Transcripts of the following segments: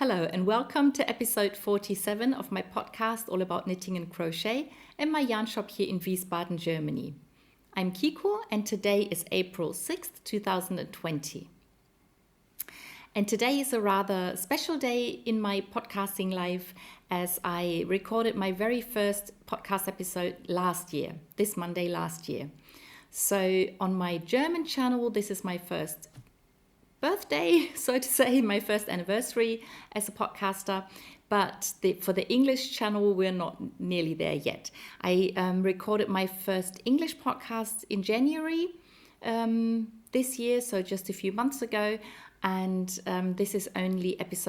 Hello and welcome to episode 47 of my podcast all about knitting and crochet in my yarn shop here in Wiesbaden, Germany. I'm Kiko and today is April 6th, 2020. And today is a rather special day in my podcasting life as I recorded my very first podcast episode this Monday last year. So on my German channel, this is my first birthday, so to say, my first anniversary as a podcaster. But for the English channel, we're not nearly there yet. I recorded my first English podcast in January this year, so just a few months ago. And this is only this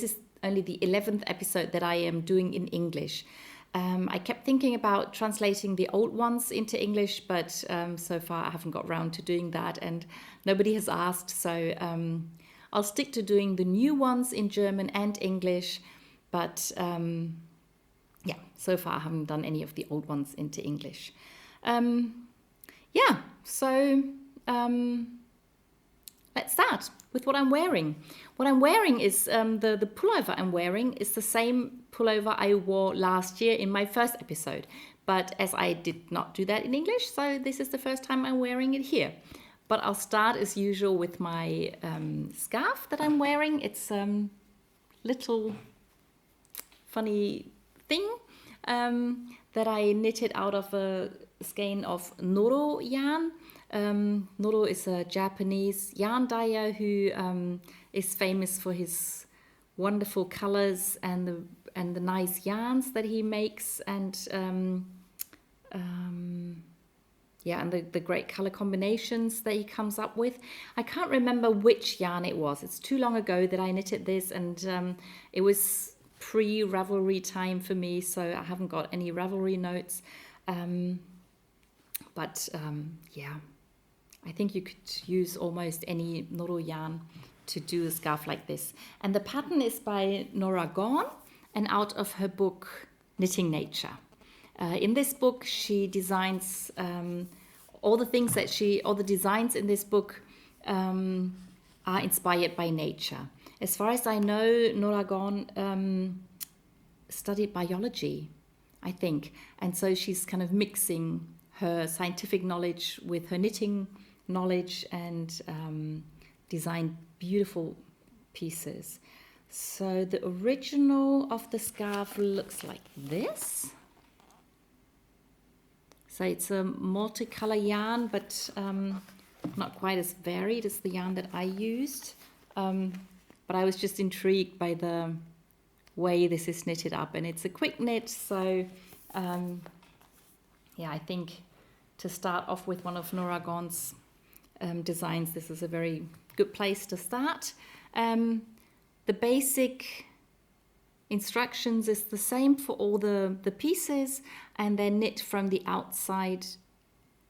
is only the 11th episode that I am doing in English. I kept thinking about translating the old ones into English, but so far I haven't got around to doing that and nobody has asked. So I'll stick to doing the new ones in German and English. But so far I haven't done any of the old ones into English. Let's start with what I'm wearing. What I'm wearing is the pullover I'm wearing is the same pullover I wore last year in my first episode. But as I did not do that in English, so this is the first time I'm wearing it here. But I'll start as usual with my scarf that I'm wearing. It's a little funny thing that I knitted out of a skein of Noro yarn. Noro is a Japanese yarn dyer who is famous for his wonderful colors and the nice yarns that he makes and the great color combinations that he comes up with. I can't remember which yarn it was. It's too long ago that I knitted this, and it was pre-Ravelry time for me, so I haven't got any Ravelry notes. I think you could use almost any Noro yarn to do a scarf like this. And the pattern is by Nora Gorn and out of her book Knitting Nature. In this book, she designs all the designs in this book are inspired by nature. As far as I know, Nora Gorn studied biology, I think. And so she's kind of mixing her scientific knowledge with her knitting knowledge and designed beautiful pieces. So the original of the scarf looks like this. So it's a multicolor yarn, but not quite as varied as the yarn that I used. But I was just intrigued by the way this is knitted up, and it's a quick knit. So I think to start off with one of Nora Gorn's designs, this is a very good place to start. The basic instructions is the same for all the pieces, and they're knit from the outside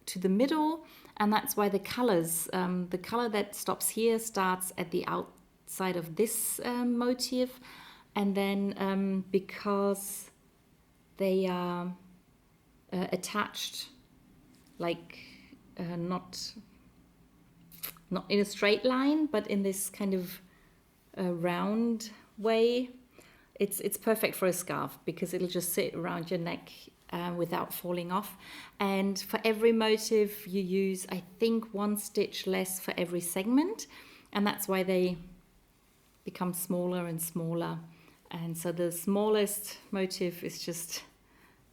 to the middle, and that's why the colors, the color that stops here starts at the outside of this motif, and then because they are attached like not in a straight line, but in this kind of round way, it's perfect for a scarf because it'll just sit around your neck without falling off. And for every motif you use, I think, one stitch less for every segment, and that's why they become smaller and smaller. And so the smallest motif is just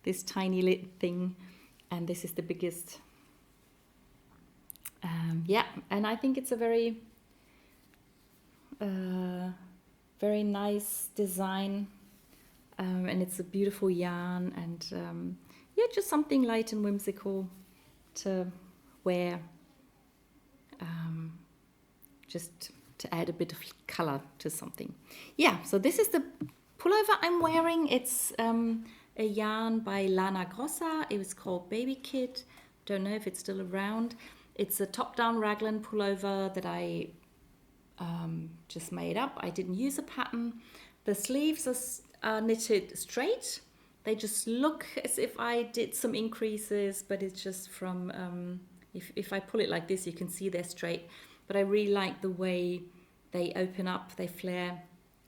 this tiny little thing, and this is the biggest. And I think it's a very very nice design, and it's a beautiful yarn, and just something light and whimsical to wear, just to add a bit of color to something. So this is the pullover I'm wearing. It's a yarn by Lana Grossa. It was called Babykid. Don't know if it's still around. It's a top-down raglan pullover that I just made up. I didn't use a pattern. The sleeves are knitted straight. They just look as if I did some increases, but it's just from, if I pull it like this, you can see they're straight. But I really like the way they open up, they flare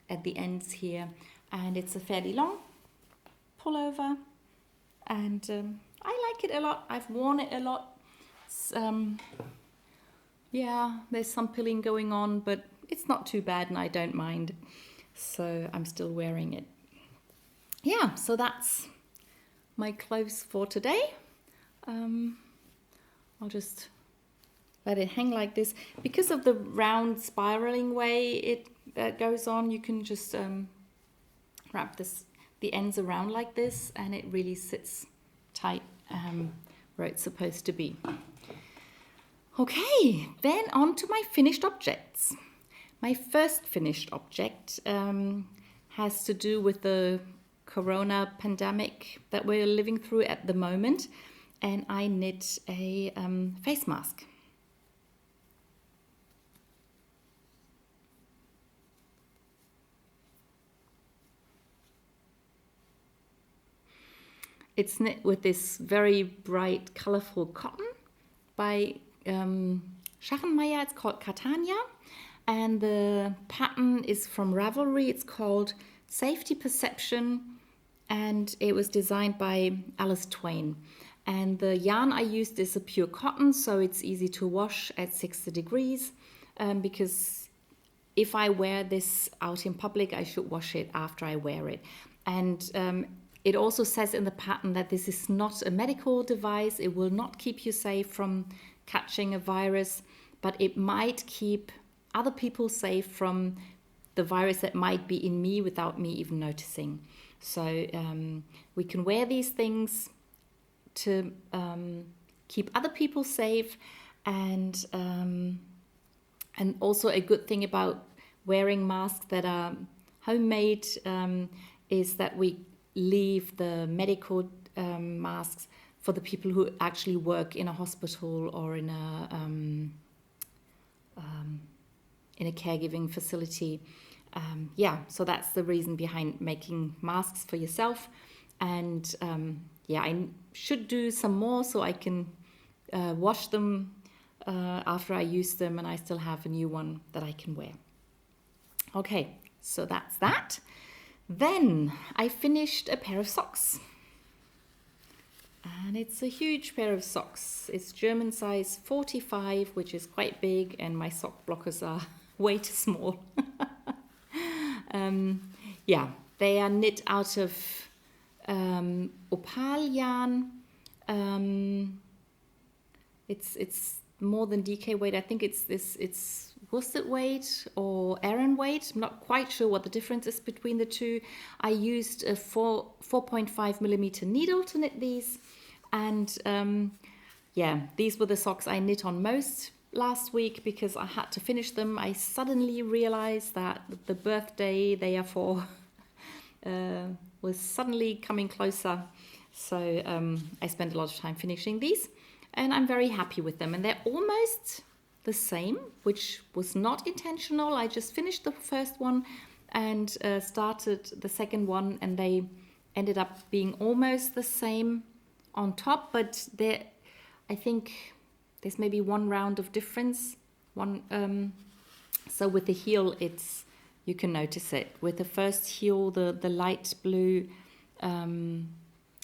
at the ends here, and it's a fairly long pullover, and I like it a lot. I've worn it a lot. Yeah, there's some pilling going on, but it's not too bad and I don't mind. So I'm still wearing it. Yeah, so that's my clothes for today. I'll just let it hang like this. Because of the round spiraling way it goes on, you can just wrap the ends around like this, and it really sits tight where it's supposed to be. Okay, then on to my finished objects. My first finished object has to do with the corona pandemic that we're living through at the moment, and I knit a face mask. It's knit with this very bright, colorful cotton by Schachenmeier. It's called Catania, and the pattern is from Ravelry. It's called Safety Perception, and it was designed by Alice Twain. And the yarn I used is a pure cotton, so it's easy to wash at 60 degrees, because if I wear this out in public, I should wash it after I wear it. And it also says in the pattern that this is not a medical device. It will not keep you safe from catching a virus, but it might keep other people safe from the virus that might be in me without me even noticing. So we can wear these things to keep other people safe, and also a good thing about wearing masks that are homemade is that we leave the medical masks for the people who actually work in a hospital or in a caregiving facility. So that's the reason behind making masks for yourself. And I should do some more so I can wash them after I use them, and I still have a new one that I can wear. Okay, so that's that. Then I finished a pair of socks. And it's a huge pair of socks. It's German size 45, which is quite big, and my sock blockers are way too small. They are knit out of opal yarn. It's more than DK weight. I think it's worsted weight or Aran weight. I'm not quite sure what the difference is between the two. I used a 4.5 millimeter needle to knit these, and these were the socks I knit on most last week because I had to finish them. I suddenly realized that the birthday they are for was suddenly coming closer, so I spent a lot of time finishing these, and I'm very happy with them. And they're almost the same, which was not intentional. I just finished the first one and started the second one, and they ended up being almost the same on top, but I think there's maybe one round of difference. So with the heel, you can notice it. With the first heel, the light blue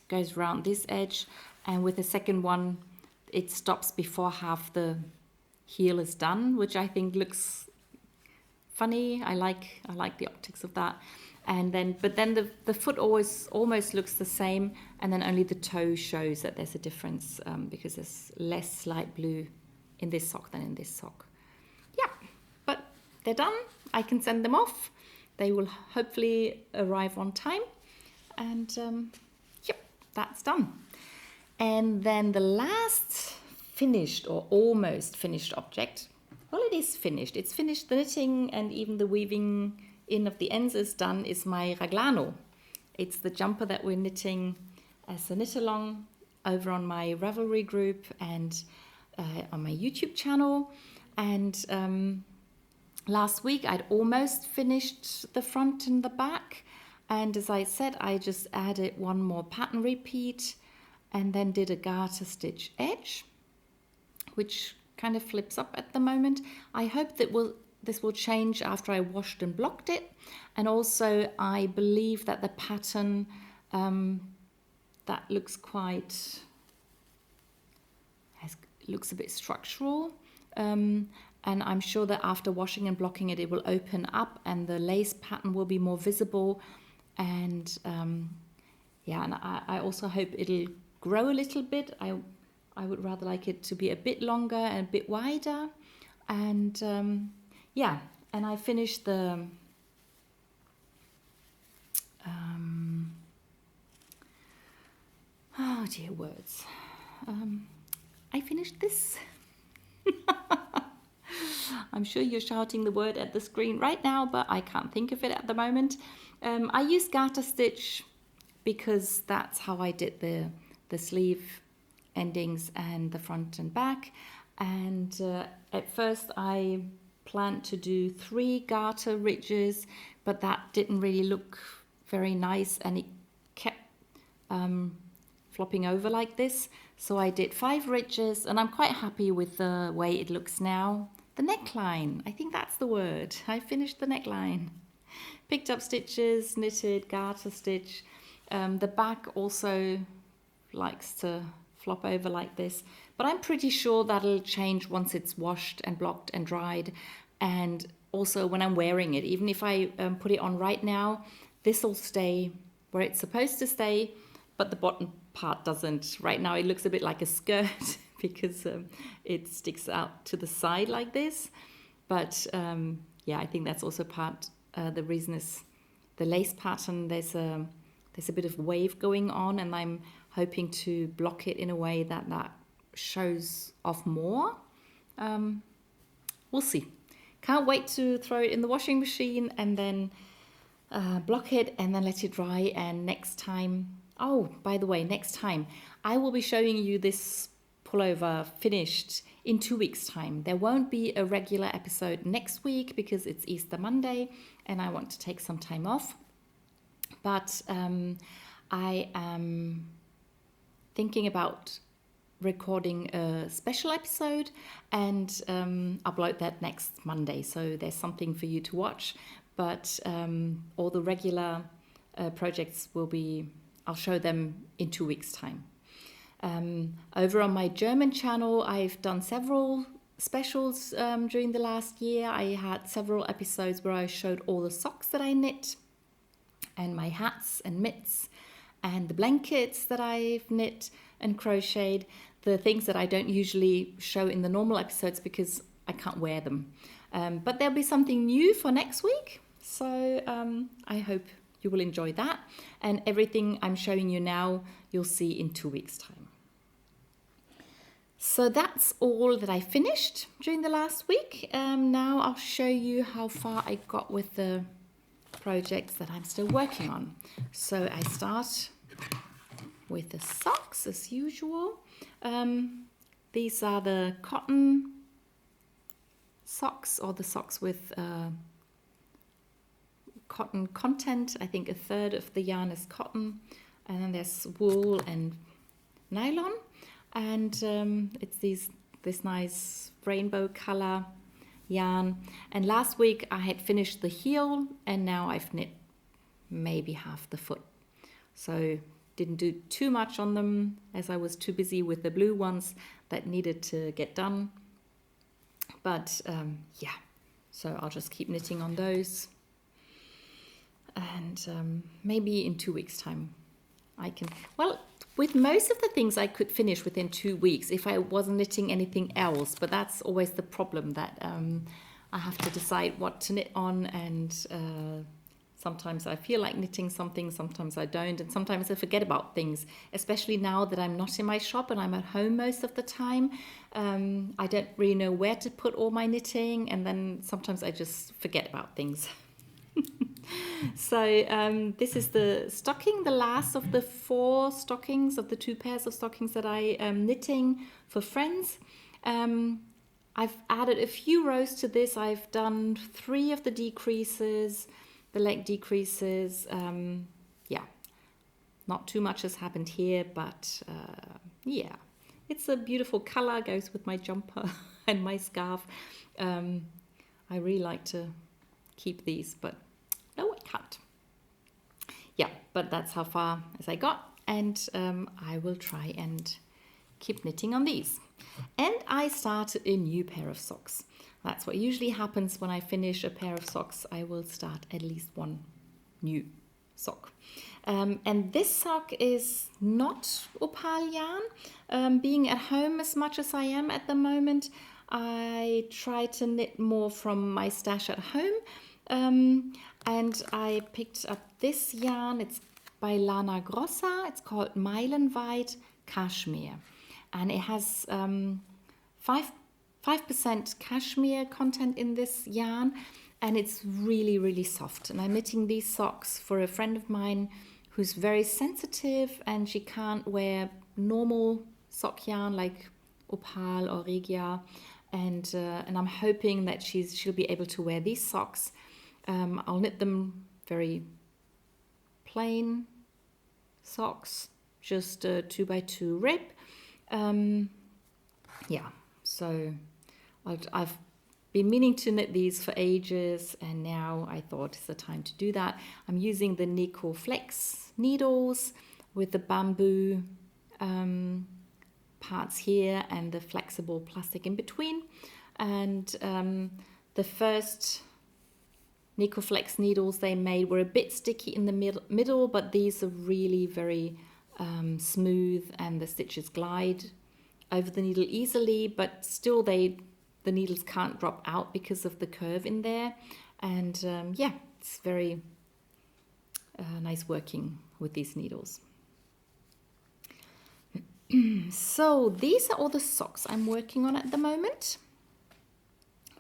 goes around this edge, and with the second one, it stops before half the heel is done, which I think looks funny. I like the optics of that. But then the foot always almost looks the same, and then only the toe shows that there's a difference because there's less light blue in this sock than in this sock. Yeah, but they're done. I can send them off. They will hopefully arrive on time, and that's done. And then the last finished or almost finished object, well, it is finished. It's finished. The knitting and even the weaving in of the ends is done, is my Raglano. It's the jumper that we're knitting as a knit along over on my Ravelry group and on my YouTube channel. And last week I'd almost finished the front and the back, and as I said, I just added one more pattern repeat and then did a garter stitch edge, which kind of flips up at the moment. I hope that this will change after I washed and blocked it. And also I believe that the pattern, that looks looks a bit structural. And I'm sure that after washing and blocking it, it will open up and the lace pattern will be more visible. And yeah, and I also hope it'll grow a little bit. I would rather like it to be a bit longer and a bit wider. And yeah, and I finished the oh dear words. I finished this. I'm sure you're shouting the word at the screen right now, but I can't think of it at the moment. I used garter stitch because that's how I did the sleeve endings and the front and back. And at first I planned to do 3 garter ridges, but that didn't really look very nice and it kept flopping over like this. So I did 5 ridges and I'm quite happy with the way it looks now. The neckline, I think that's the word. I finished the neckline. Picked up stitches, knitted, garter stitch. The back also likes to flop over like this, but I'm pretty sure that'll change once it's washed and blocked and dried. And also when I'm wearing it, even if I put it on right now, this will stay where it's supposed to stay, but the bottom part doesn't. Right now it looks a bit like a skirt because it sticks out to the side like this. But yeah, I think that's also part, the reason is the lace pattern. There's a bit of wave going on and I'm hoping to block it in a way that shows off more. We'll see. Can't wait to throw it in the washing machine and then block it and then let it dry. And next time, oh, by the way, next time I will be showing you this pullover finished in 2 weeks' time. There won't be a regular episode next week because it's Easter Monday and I want to take some time off. But I am thinking about recording a special episode and upload that next Monday. So there's something for you to watch. But all the regular projects I'll show them in 2 weeks' time. Over on my German channel, I've done several specials during the last year. I had several episodes where I showed all the socks that I knit and my hats and mitts and the blankets that I've knit and crocheted, the things that I don't usually show in the normal episodes because I can't wear them. But there'll be something new for next week. So I hope you will enjoy that. And everything I'm showing you now, you'll see in 2 weeks' time. So that's all that I finished during the last week. Now I'll show you how far I got with the projects that I'm still working on. So I start with the socks as usual. These are the cotton socks, or the socks with cotton content. I think 1/3 of the yarn is cotton and then there's wool and nylon. And it's this nice rainbow color yarn. And last week I had finished the heel and now I've knit maybe half the foot. So didn't do too much on them as I was too busy with the blue ones that needed to get done. But yeah, so I'll just keep knitting on those. And maybe in 2 weeks' time I can, well, with most of the things I could finish within 2 weeks if I wasn't knitting anything else, but that's always the problem, that I have to decide what to knit on, and sometimes I feel like knitting something, sometimes I don't, and sometimes I forget about things, especially now that I'm not in my shop and I'm at home most of the time. I don't really know where to put all my knitting, and then sometimes I just forget about things. So this is the stocking, the last of the 4 stockings, of the 2 pairs of stockings that I am knitting for friends. I've added a few rows to this. I've done 3 of the decreases, the leg decreases. Yeah, not too much has happened here, but yeah, it's a beautiful color, goes with my jumper and my scarf. I really like to keep these, but no, I can't. Yeah, but that's how far as I got, and I will try and keep knitting on these. And I started a new pair of socks. That's what usually happens when I finish a pair of socks. I will start at least one new sock. And this sock is not opal yarn. Being at home as much as I am at the moment, I try to knit more from my stash at home. And I picked up this yarn. It's by Lana Grossa. It's called Meilenweit Cashmere. And it has 5% cashmere content in this yarn. And it's really, really soft. And I'm knitting these socks for a friend of mine who's very sensitive and she can't wear normal sock yarn like opal or regia. And I'm hoping that she'll be able to wear these socks. I'll knit them very plain socks, just a 2x2 rib. Yeah, so I've been meaning to knit these for ages, and now I thought it's the time to do that. I'm using the Nico Flex needles with the bamboo parts here and the flexible plastic in between. And the first Nico Flex needles they made were a bit sticky in the middle, but these are really very smooth, and the stitches glide over the needle easily, but still the needles can't drop out because of the curve in there. And yeah, it's very nice working with these needles. So these are all the socks I'm working on at the moment.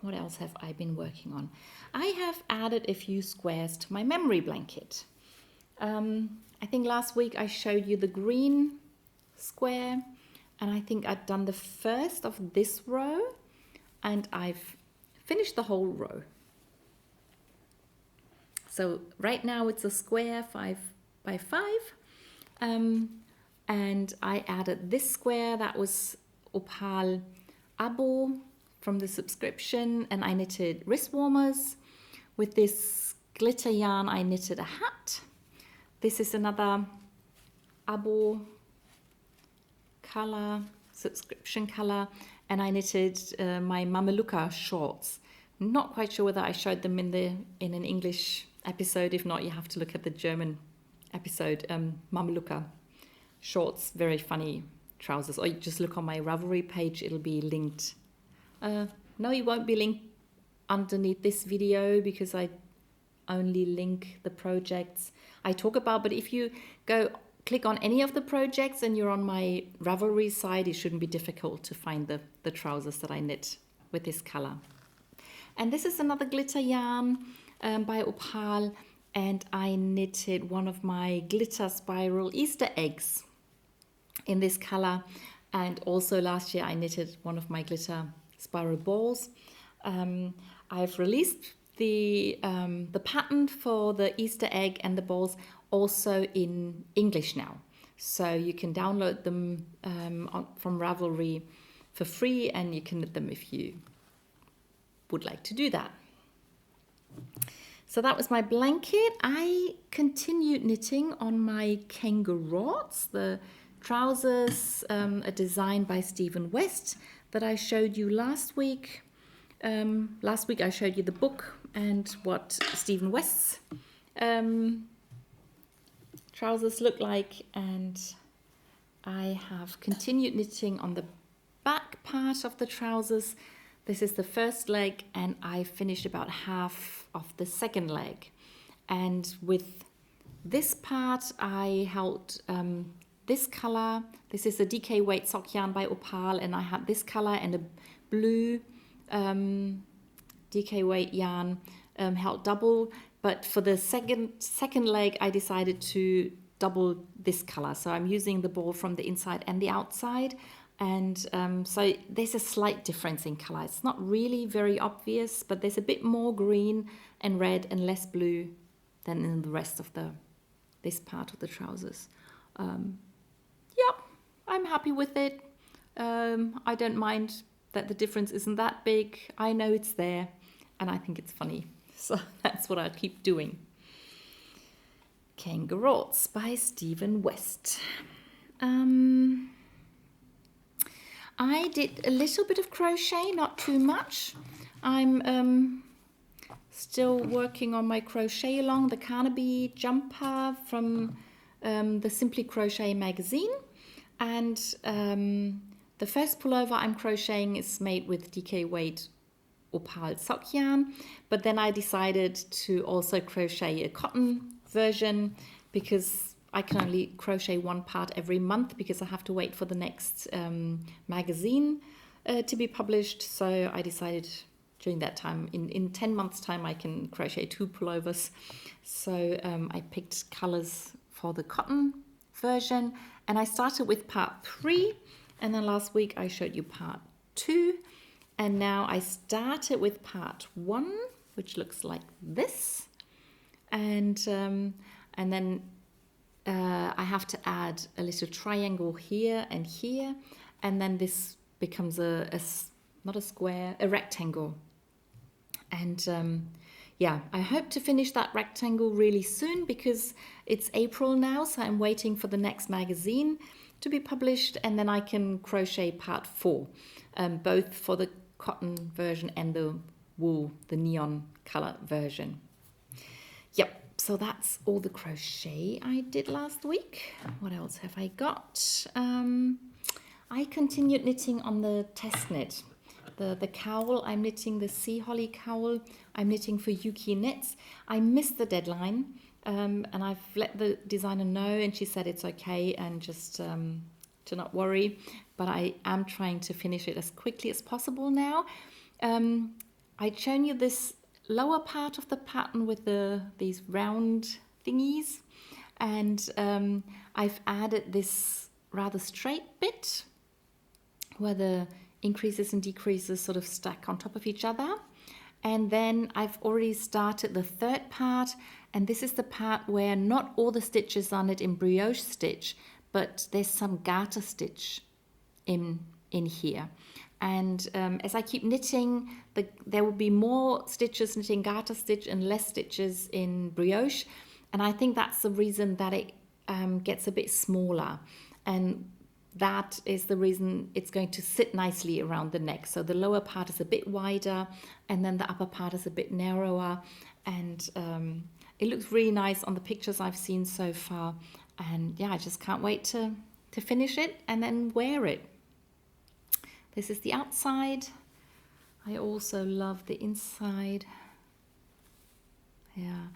What else have I been working on? I have added a few squares to my memory blanket. I think last week I showed you the green square, and I think I'd done the first of this row, and I've finished the whole row. So right now it's a square 5x5, and I added this square that was opal abo from the subscription, and I knitted wrist warmers. With this glitter yarn I knitted a hat. This is another abo color, subscription color, and I knitted my Mameluka shorts. Not quite sure whether I showed them in an English episode. If not, you have to look at the German episode. Mameluka shorts, very funny trousers. Or you just look on my Ravelry page, it'll be linked. No, it won't be linked underneath this video because I only link the projects I talk about. But if you click on any of the projects and you're on my Ravelry side, it shouldn't be difficult to find the trousers that I knit with this color. And this is another glitter yarn by Opal, and I knitted one of my glitter spiral Easter eggs in this color. And also last year I knitted one of my glitter spiral balls. I've released the pattern for the Easter egg and the balls also in English now. So you can download them from Ravelry for free, and you can knit them if you would like to do that. So that was my blanket. I continued knitting on my Känguruhs, the trousers, a design by Stephen West that I showed you last week. Last week I showed you the book and what Stephen West's trousers look like, and I have continued knitting on the back part of the trousers. This is the first leg, and I finished about half of the second leg. And with this part I held this color. This is a DK weight sock yarn by Opal, and I had this color and a blue DK weight yarn held double, but for the second leg I decided to double this color, so I'm using the ball from the inside and the outside, and so there's a slight difference in color. It's not really very obvious, but there's a bit more green and red and less blue than in the rest of this part of the trousers. Yeah, I'm happy with it. I don't mind that the difference isn't that big. I know it's there, and I think it's funny. So that's what I'll keep doing. Känguruhs by Stephen West. I did a little bit of crochet, not too much. I'm still working on my crochet along the Carnaby jumper from the Simply Crochet magazine. And the first pullover I'm crocheting is made with Dicke weight opal sock yarn. But then I decided to also crochet a cotton version because I can only crochet one part every month because I have to wait for the next magazine to be published. So I decided during that time, in 10 months time, I can crochet 2 pullovers. So I picked colors for the cotton version, and I started with part 3, and then last week I showed you part 2, and now I started with part 1, which looks like this, and then I have to add a little triangle here and here, and then this becomes not a square, a rectangle. And yeah, I hope to finish that rectangle really soon because it's April now, so I'm waiting for the next magazine to be published, and then I can crochet part 4, both for the cotton version and the wool, the neon color version. Yep. So that's all the crochet I did last week. What else have I got? I continued knitting on the test knit. The cowl, I'm knitting the Sea Holly cowl. I'm knitting for Yuki Knits. I missed the deadline and I've let the designer know, and she said it's okay and just to not worry. But I am trying to finish it as quickly as possible now. I'd shown you this lower part of the pattern with these round thingies, and I've added this rather straight bit where the increases and decreases sort of stack on top of each other. And then I've already started the third part, and this is the part where not all the stitches are knit in brioche stitch, but there's some garter stitch in here. And as I keep knitting, there will be more stitches knitting garter stitch and less stitches in brioche. And I think that's the reason that it gets a bit smaller. And that is the reason it's going to sit nicely around the neck. So the lower part is a bit wider, and then the upper part is a bit narrower. And it looks really nice on the pictures I've seen so far. And yeah, I just can't wait to finish it and then wear it. This is the outside. I also love the inside. Yeah.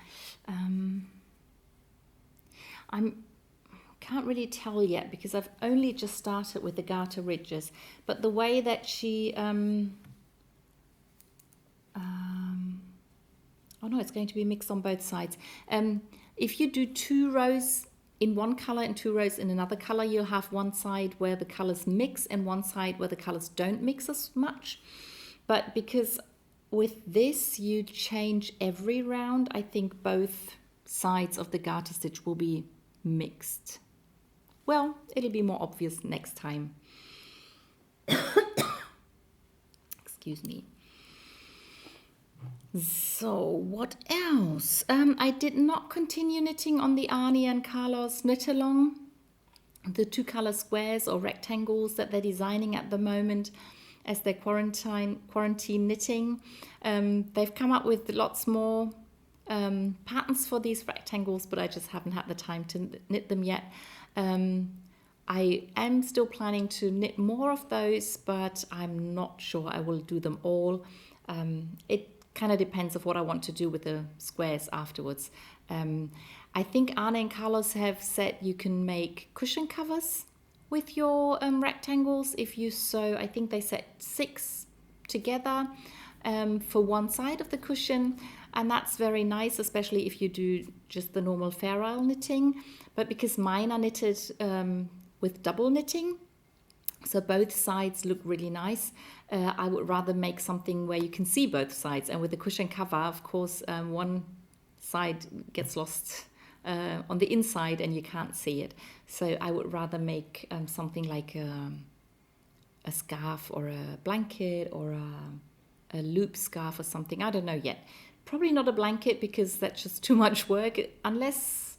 Can't really tell yet because I've only just started with the garter ridges. But the way that she... oh no, it's going to be mixed on both sides. If you do 2 rows in one color and 2 rows in another color, you'll have one side where the colors mix and one side where the colors don't mix as much. But because with this you change every round, I think both sides of the garter stitch will be mixed. Well, it'll be more obvious next time. Excuse me. So what else? I did not continue knitting on the Arnie and Carlos knit along, the 2 color squares or rectangles that they're designing at the moment as their quarantine knitting. They've come up with lots more patterns for these rectangles, but I just haven't had the time to knit them yet. I am still planning to knit more of those, but I'm not sure I will do them all. It kind of depends on what I want to do with the squares afterwards. I think Arne and Carlos have said you can make cushion covers with your rectangles if you sew. I think they said 6 together for one side of the cushion, and that's very nice, especially if you do just the normal Fair Isle knitting. But because mine are knitted with double knitting, so both sides look really nice, I would rather make something where you can see both sides. And with the cushion cover, of course, one side gets lost on the inside and you can't see it. So I would rather make something like a scarf or a blanket or a loop scarf or something. I don't know yet. Probably not a blanket because that's just too much work, unless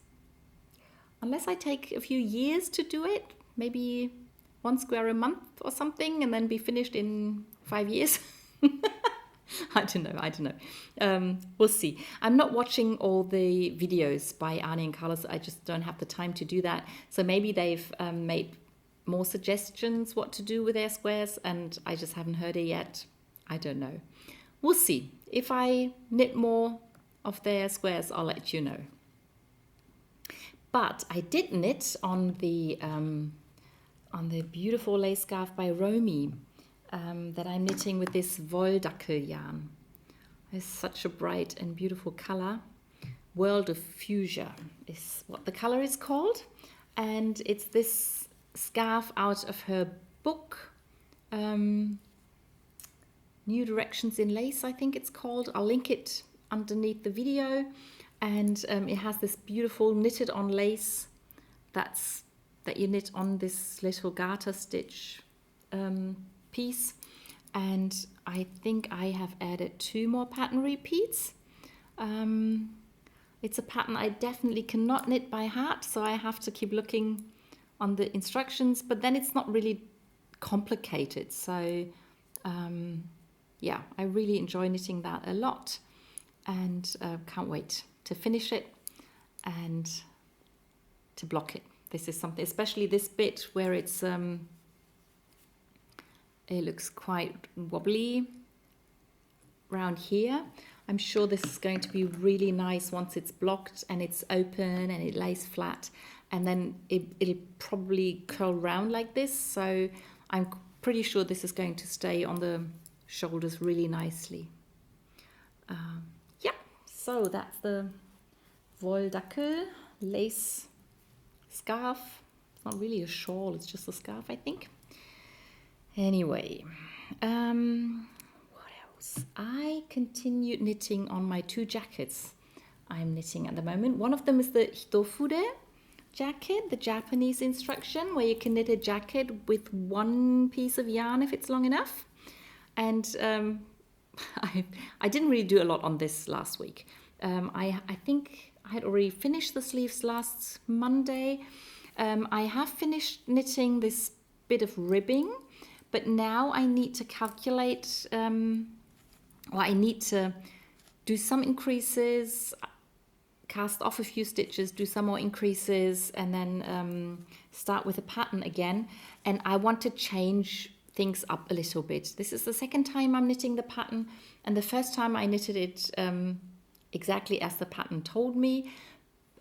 I take a few years to do it, maybe 1 square a month or something, and then be finished in 5 years. I don't know. We'll see. I'm not watching all the videos by Arne and Carlos. I just don't have the time to do that. So maybe they've made more suggestions what to do with their squares, and I just haven't heard it yet. I don't know. We'll see. If I knit more of their squares, I'll let you know. But I did knit on the beautiful lace scarf by Romy. That I'm knitting with this Wolldackel yarn. It's such a bright and beautiful color. World of Fuchsia is what the color is called. And it's this scarf out of her book, New Directions in Lace, I think it's called. I'll link it underneath the video. And it has this beautiful knitted on lace that you knit on this little garter stitch piece, and I think I have added 2 more pattern repeats. It's a pattern I definitely cannot knit by heart, so I have to keep looking on the instructions, but then it's not really complicated. So yeah, I really enjoy knitting that a lot, and can't wait to finish it and to block it. This is something, especially this bit where it's it looks quite wobbly around here. I'm sure this is going to be really nice once it's blocked and it's open and it lays flat, and then it'll probably curl round like this. So I'm pretty sure this is going to stay on the shoulders really nicely. Yeah, so that's the Wolldackel lace scarf. It's not really a shawl, it's just a scarf, I think. Anyway, what else? I continued knitting on my 2 jackets I'm knitting at the moment. One of them is the Hitofude jacket, the Japanese instruction, where you can knit a jacket with 1 piece of yarn if it's long enough. And I didn't really do a lot on this last week. I think I had already finished the sleeves last Monday. I have finished knitting this bit of ribbing, but now I need to calculate, or I need to do some increases, cast off a few stitches, do some more increases, and then start with a pattern again. And I want to change things up a little bit. This is the second time I'm knitting the pattern, and the first time I knitted it exactly as the pattern told me.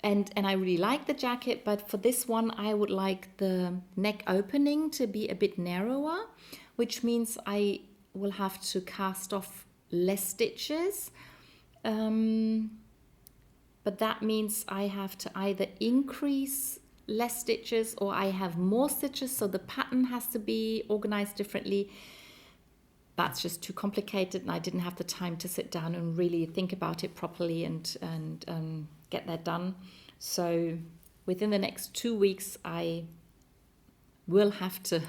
And I really like the jacket, but for this one I would like the neck opening to be a bit narrower, which means I will have to cast off less stitches. But that means I have to either increase less stitches or I have more stitches, so the pattern has to be organized differently. That's just too complicated, and I didn't have the time to sit down and really think about it properly and get that done. So within the next 2 weeks I will have to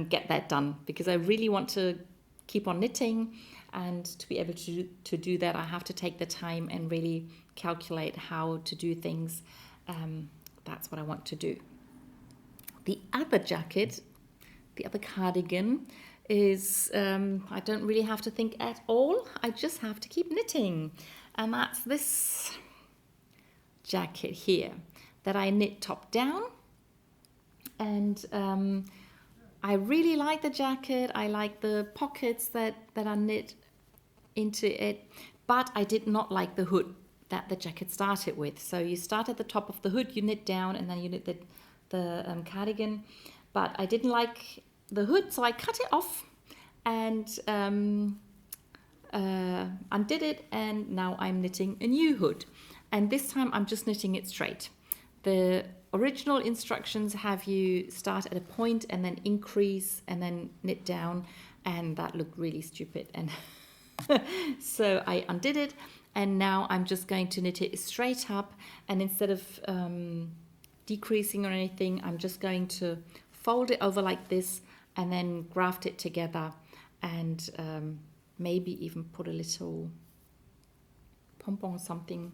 get that done, because I really want to keep on knitting, and to be able to do that I have to take the time and really calculate how to do things. That's what I want to do. The other jacket, the other cardigan, is I don't really have to think at all. I just have to keep knitting, and that's this jacket here that I knit top down. And I really like the jacket. I like the pockets that are knit into it, but I did not like the hood that the jacket started with. So you start at the top of the hood, you knit down, and then you knit the cardigan. But I didn't like the hood, so I cut it off and undid it, and now I'm knitting a new hood. And this time I'm just knitting it straight. The original instructions have you start at a point and then increase and then knit down, and that looked really stupid. And so I undid it, and now I'm just going to knit it straight up, and instead of decreasing or anything, I'm just going to fold it over like this and then graft it together and maybe even put a little pom-pom or something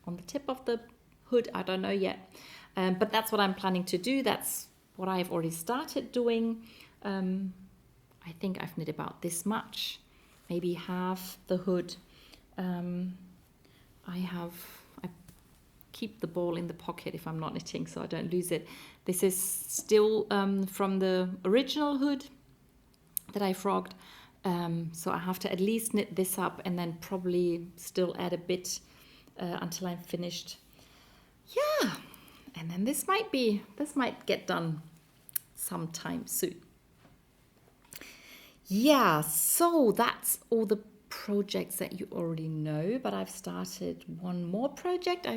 on the tip of the hood. I don't know yet. But that's what I'm planning to do. That's what I've already started doing. I think I've knit about this much, maybe half the hood. I keep the ball in the pocket if I'm not knitting, so I don't lose it. This is still from the original hood that I frogged. So I have to at least knit this up and then probably still add a bit until I'm finished. Yeah, and then this might get done sometime soon. Yeah, so that's all the projects that you already know, but I've started one more project.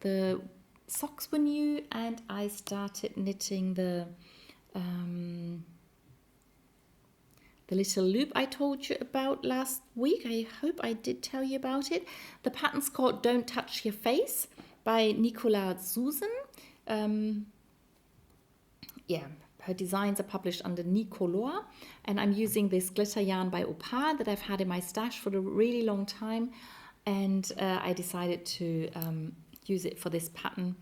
The socks were new, and I started knitting the little loop I told you about last week. I hope I did tell you about it. The pattern's called Don't Touch Your Face by Nicola Susan. Her designs are published under Nicolor, and I'm using this glitter yarn by Opal that I've had in my stash for a really long time, and I decided to use it for this pattern,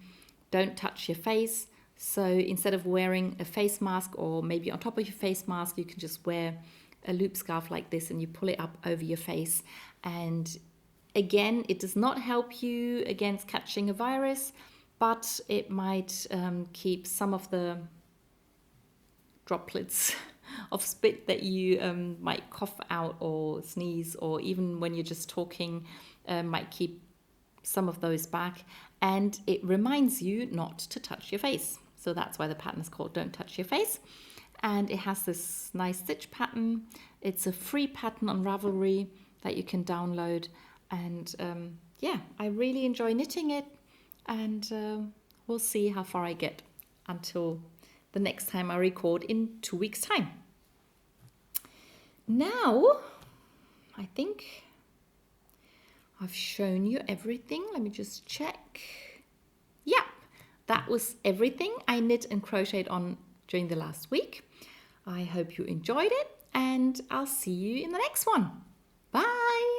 Don't Touch Your Face. So instead of wearing a face mask, or maybe on top of your face mask, you can just wear a loop scarf like this and you pull it up over your face. And again, it does not help you against catching a virus, but it might keep some of the droplets of spit that you might cough out or sneeze, or even when you're just talking, might keep some of those back. And it reminds you not to touch your face. So that's why the pattern is called Don't Touch Your Face. And it has this nice stitch pattern. It's a free pattern on Ravelry that you can download. And I really enjoy knitting it. And we'll see how far I get until the next time I record in 2 weeks' time. Now, I think I've shown you everything. Let me just check. Yeah, that was everything I knit and crocheted on during the last week. I hope you enjoyed it, and I'll see you in the next one. Bye!